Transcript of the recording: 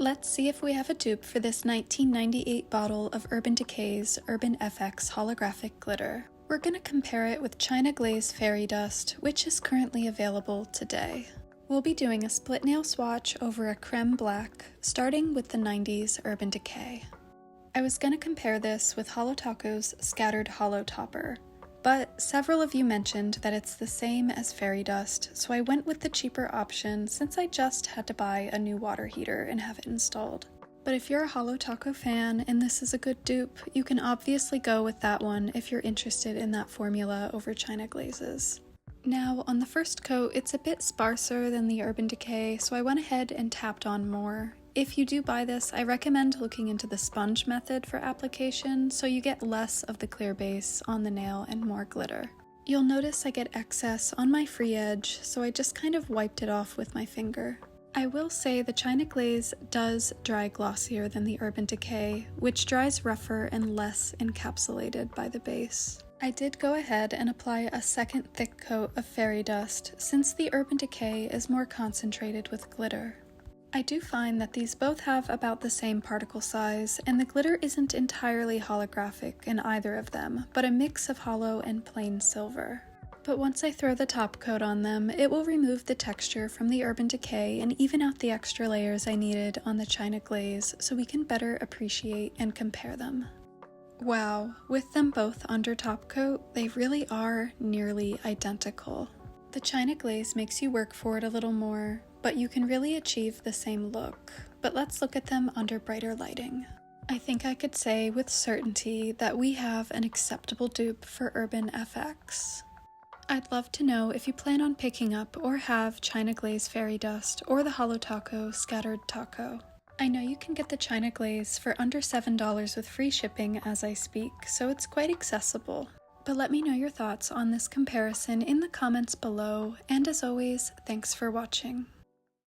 Let's see if we have a dupe for this 1998 bottle of Urban Decay's Urban FX holographic glitter. We're going to compare it with China Glaze Fairy Dust, which is currently available today. We'll be doing a split nail swatch over a creme black, starting with the 90s Urban Decay. I was going to compare this with Holo Taco's Scattered Holo Topper, but several of you mentioned that it's the same as Fairy Dust, so I went with the cheaper option since I just had to buy a new water heater and have it installed. But if you're a Holo Taco fan and this is a good dupe, you can obviously go with that one if you're interested in that formula over China Glazes. Now, on the first coat, it's a bit sparser than the Urban Decay, so I went ahead and tapped on more. If you do buy this, I recommend looking into the sponge method for application so you get less of the clear base on the nail and more glitter. You'll notice I get excess on my free edge, so I just kind of wiped it off with my finger. I will say the China Glaze does dry glossier than the Urban Decay, which dries rougher and less encapsulated by the base. I did go ahead and apply a second thick coat of Fairy Dust since the Urban Decay is more concentrated with glitter. I do find that these both have about the same particle size, and the glitter isn't entirely holographic in either of them, but a mix of holo and plain silver. But once I throw the top coat on them, it will remove the texture from the Urban Decay and even out the extra layers I needed on the China Glaze so we can better appreciate and compare them. Wow, with them both under top coat, they really are nearly identical. The China Glaze makes you work for it a little more, but you can really achieve the same look. But let's look at them under brighter lighting. I think I could say with certainty that we have an acceptable dupe for Urban FX. I'd love to know if you plan on picking up or have China Glaze Fairy Dust or the Holo Taco Scattered Taco. I know you can get the China Glaze for under $7 with free shipping as I speak, so it's quite accessible. But let me know your thoughts on this comparison in the comments below, and as always, thanks for watching.